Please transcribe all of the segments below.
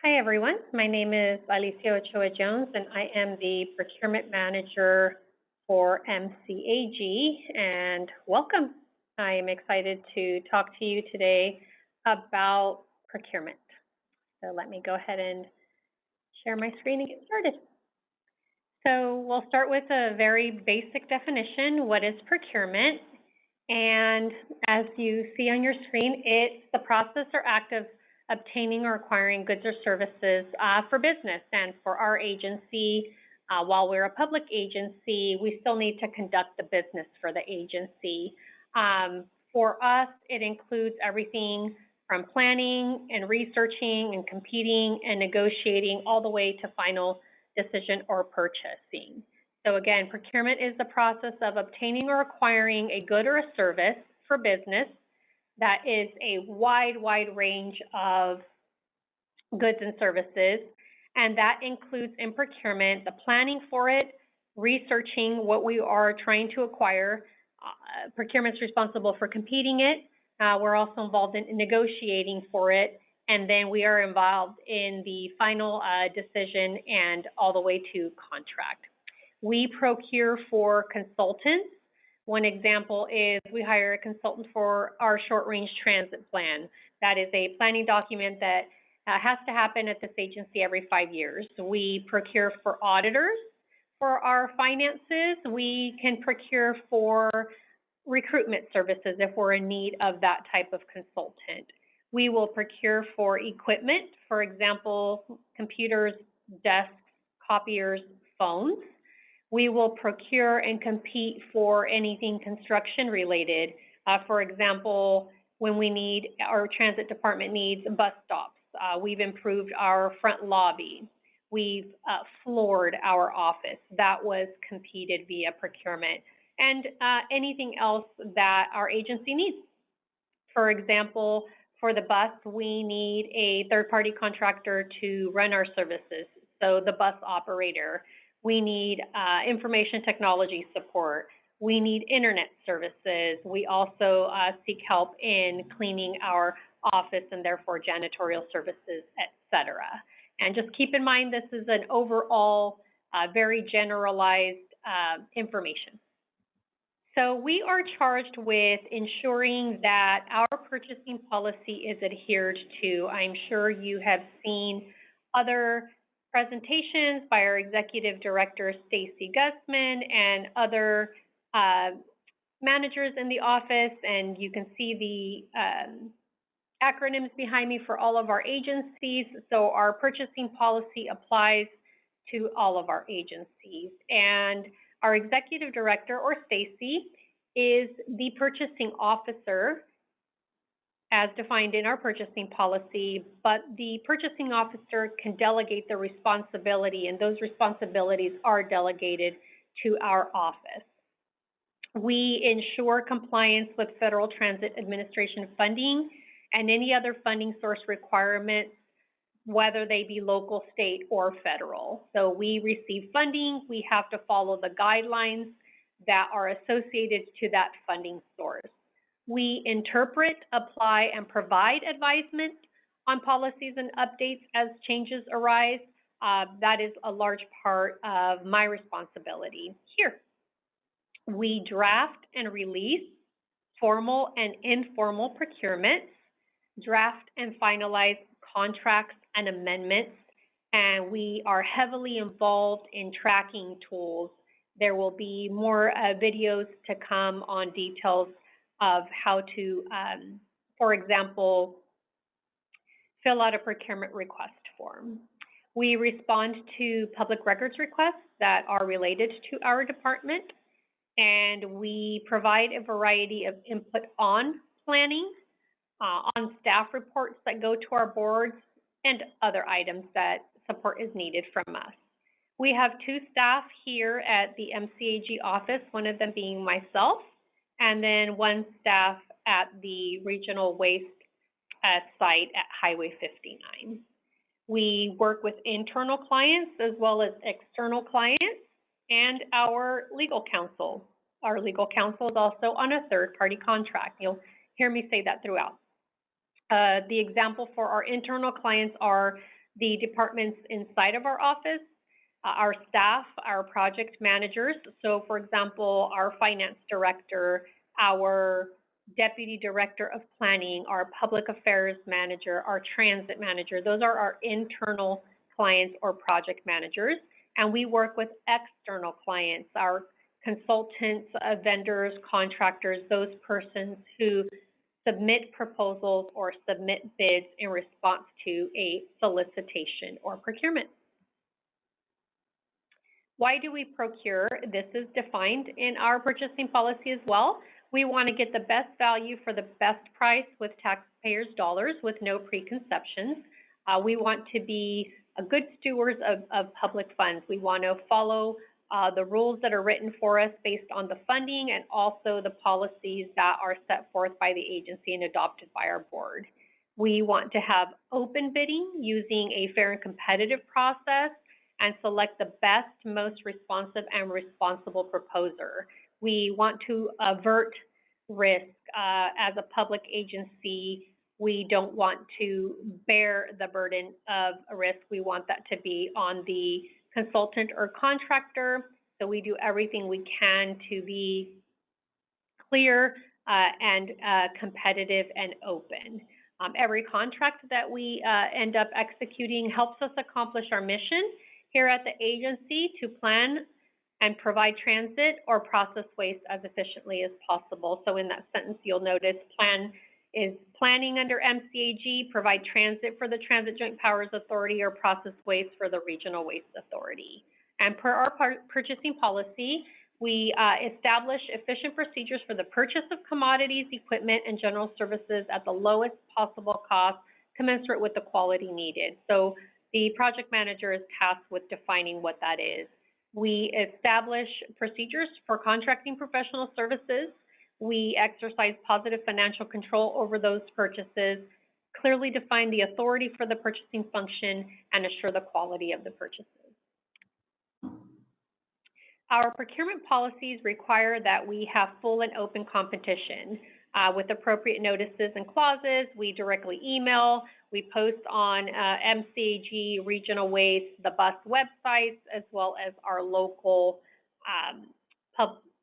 Hi, everyone. My name is Alicia Ochoa Jones, and I am the Procurement Manager for MCAG. And welcome. I am excited to talk to you today about procurement. So let me go ahead and share my screen and get started. So we'll start with a very basic definition. What is procurement? And as you see on your screen, it's the process or act of obtaining or acquiring goods or services for business. And for our agency, while we're a public agency, we still need to conduct the business for the agency. For us, it includes everything from planning and researching and competing and negotiating all the way to final decision or purchasing. So again, procurement is the process of obtaining or acquiring a good or a service for business that is a wide range of goods and services. And that includes in procurement, the planning for it, researching what we are trying to acquire. Procurement's responsible for competing it. We're also involved in negotiating for it. And then we are involved in the final decision and all the way to contract. We procure for consultants. One example is we hire a consultant for our short-range transit plan. That is a planning document that has to happen at this agency every 5 years. We procure for auditors for our finances. We can procure for recruitment services if we're in need of that type of consultant. We will procure for equipment, for example, computers, desks, copiers, phones. We will procure and compete for anything construction related. For example, when we need, our transit department needs bus stops. We've improved our front lobby. We've floored our office. That was competed via procurement. And anything else that our agency needs. For example, for the bus, we need a third-party contractor to run our services. So the bus operator. We need information technology support. We need internet services. We also seek help in cleaning our office and therefore janitorial services, et cetera. And just keep in mind, this is an overall very generalized information. So we are charged with ensuring that our purchasing policy is adhered to. I'm sure you have seen other presentations by our Executive Director, Stacy Gusman, and other managers in the office, and you can see the acronyms behind me for all of our agencies. So our purchasing policy applies to all of our agencies. And our Executive Director, or Stacy, is the purchasing officer as defined in our purchasing policy, but the purchasing officer can delegate the responsibility, and those responsibilities are delegated to our office. We ensure compliance with Federal Transit Administration funding and any other funding source requirements, whether they be local, state, or federal. So we receive funding, we have to follow the guidelines that are associated to that funding source. We interpret, apply, and provide advisement on policies and updates as changes arise. That is a large part of my responsibility here. We draft and release formal and informal procurements, draft and finalize contracts and amendments, and we are heavily involved in tracking tools. There will be more videos to come on details of how to, for example, fill out a procurement request form. We respond to public records requests that are related to our department, and we provide a variety of input on planning, on staff reports that go to our boards, and other items that support is needed from us. We have two staff here at the MCAG office, one of them being myself, and then one staff at the regional waste site at Highway 59. We work with internal clients as well as external clients and our legal counsel. Our legal counsel is also on a third-party contract. You'll hear me say that throughout. The example for our internal clients are the departments inside of our office, our staff, our project managers. So for example, our finance director, our deputy director of planning, our public affairs manager, our transit manager, those are our internal clients or project managers. And we work with external clients, our consultants, vendors, contractors, those persons who submit proposals or submit bids in response to a solicitation or procurement. Why do we procure? This is defined in our purchasing policy as well. We want to get the best value for the best price with taxpayers' dollars with no preconceptions. We want to be good stewards of public funds. We want to follow the rules that are written for us based on the funding and also the policies that are set forth by the agency and adopted by our board. We want to have open bidding using a fair and competitive process and select the best, most responsive and responsible proposer. We want to avert risk. As a public agency, we don't want to bear the burden of a risk. We want that to be on the consultant or contractor. So we do everything we can to be clear and competitive and open. Every contract that we end up executing helps us accomplish our mission here at the agency to plan and provide transit or process waste as efficiently as possible. So in that sentence, you'll notice plan is planning under MCAG, provide transit for the Transit Joint Powers Authority, or process waste for the Regional Waste Authority. And per our purchasing policy, we establish efficient procedures for the purchase of commodities, equipment, and general services at the lowest possible cost, commensurate with the quality needed. So the project manager is tasked with defining what that is. We establish procedures for contracting professional services. We exercise positive financial control over those purchases, clearly define the authority for the purchasing function, and assure the quality of the purchases. Our procurement policies require that we have full and open competition with appropriate notices and clauses. We directly email, we post on MCAG, Regional Waste, the bus websites, as well as our local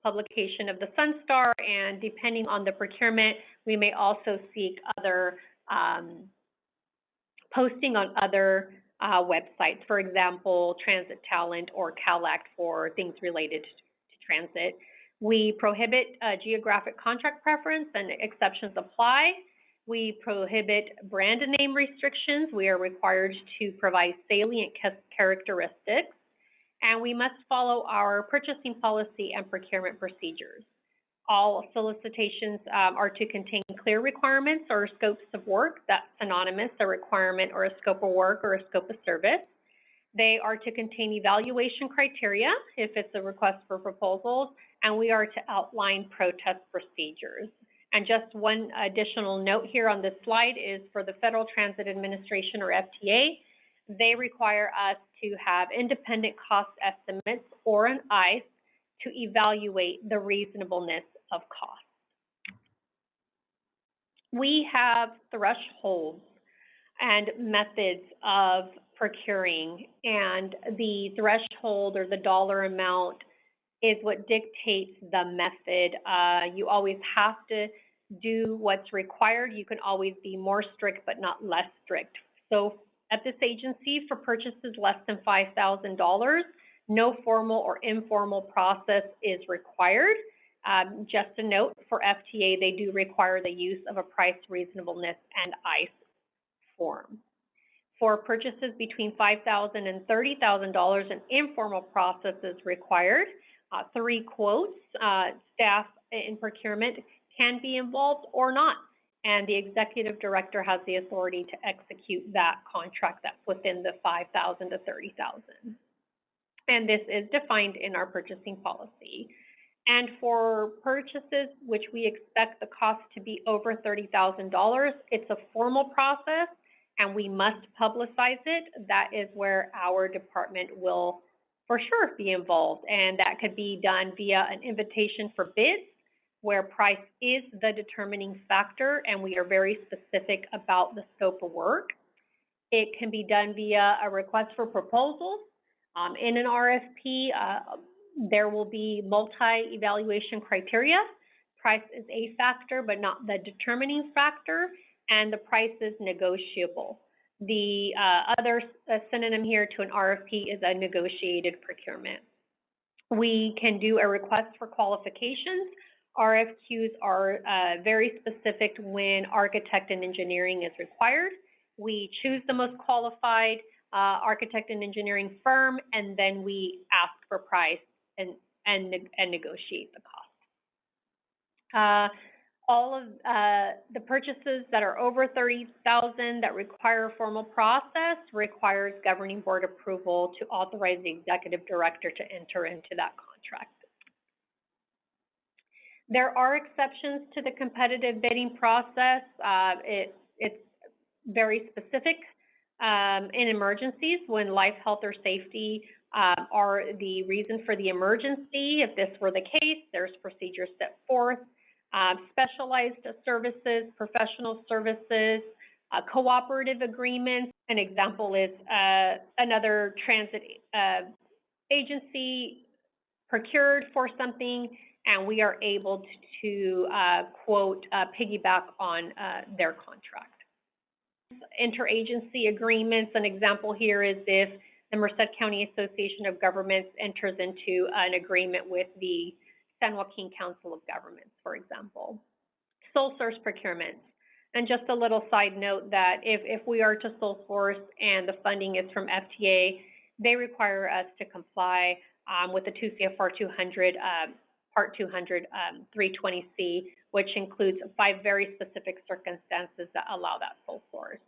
publication of the Sunstar, and depending on the procurement, we may also seek other posting on other websites, for example, Transit Talent or CalAct for things related to transit. We prohibit geographic contract preference and exceptions apply. We prohibit brand name restrictions. We are required to provide salient characteristics, and we must follow our purchasing policy and procurement procedures. All solicitations are to contain clear requirements or scopes of work. That's synonymous, a requirement or a scope of work or a scope of service. They are to contain evaluation criteria if it's a request for proposals, and we are to outline protest procedures. And just one additional note here on this slide is for the Federal Transit Administration, or FTA, they require us to have independent cost estimates, or an ICE, to evaluate the reasonableness of cost. We have thresholds and methods of procuring, and the threshold or the dollar amount is what dictates the method. You always have to do what's required. You can always be more strict, but not less strict. So at this agency, for purchases less than $5,000, no formal or informal process is required. Just a note, for FTA, they do require the use of a price reasonableness and ICE form. For purchases between $5,000 and $30,000, an informal process is required. 3 quotes, staff in procurement can be involved or not, and the executive director has the authority to execute that contract that's within the $5,000 to $30,000. And this is defined in our purchasing policy. And for purchases which we expect the cost to be over $30,000, it's a formal process and we must publicize it. That is where our department will for sure be involved, and that could be done via an invitation for bids, where price is the determining factor and we are very specific about the scope of work. It can be done via a request for proposals. In an RFP, there will be multi-evaluation criteria. Price is a factor, but not the determining factor, and the price is negotiable. The other synonym here to an RFP is a negotiated procurement. We can do a request for qualifications. RFQs are very specific when architect and engineering is required. We choose the most qualified architect and engineering firm, and then we ask for price and negotiate the cost. All of the purchases that are over $30,000 that require a formal process requires governing board approval to authorize the executive director to enter into that contract. There are exceptions to the competitive bidding process. It's very specific in emergencies when life, health, or safety are the reason for the emergency. If this were the case, there's procedures set forth. Specialized services, professional services, cooperative agreements. An example is another transit agency procured for something, and we are able to quote, piggyback on their contract. Interagency agreements, an example here is if the Merced County Association of Governments enters into an agreement with the San Joaquin Council of Governments, for example. Sole source procurements. And just a little side note that if we are to sole source and the funding is from FTA, they require us to comply with the 2 CFR 200, Part 200, 320C, which includes 5 very specific circumstances that allow that sole source.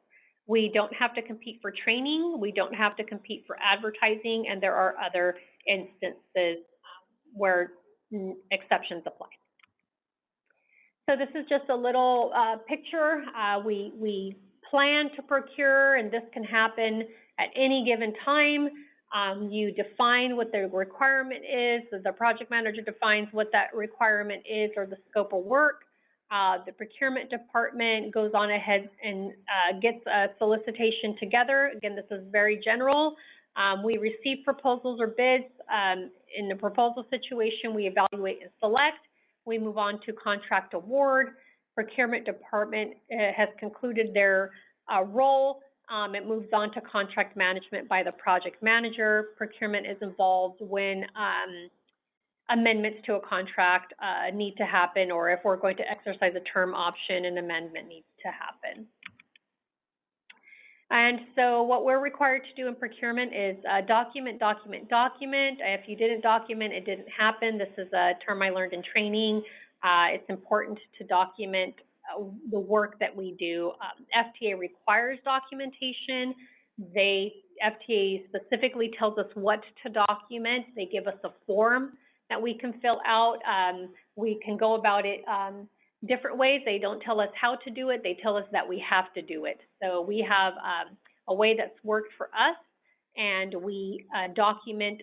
We don't have to compete for training, we don't have to compete for advertising, and there are other instances where exceptions apply. So this is just a little picture. We plan to procure, and this can happen at any given time. You define what the requirement is. The project manager defines what that requirement is or the scope of work. The procurement department goes on ahead and gets a solicitation together. Again, this is very general. We receive proposals or bids. In the proposal situation, we evaluate and select. We move on to contract award. Procurement department has concluded their role. It moves on to contract management by the project manager. Procurement is involved when amendments to a contract need to happen, or if we're going to exercise a term option, an amendment needs to happen. And so what we're required to do in procurement is document. If you didn't document, it didn't happen. This is a term I learned in training. It's important to document the work that we do. FTA requires documentation. FTA specifically tells us what to document. They give us a form that we can fill out. We can go about it different ways. They don't tell us how to do it. They tell us that we have to do it. So we have a way that's worked for us, and we document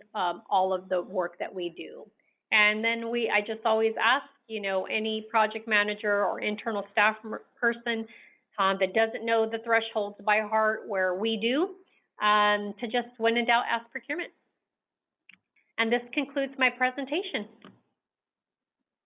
all of the work that we do. And then I just always ask, any project manager or internal staff person that doesn't know the thresholds by heart where we do, to just, when in doubt, ask procurement. And this concludes my presentation.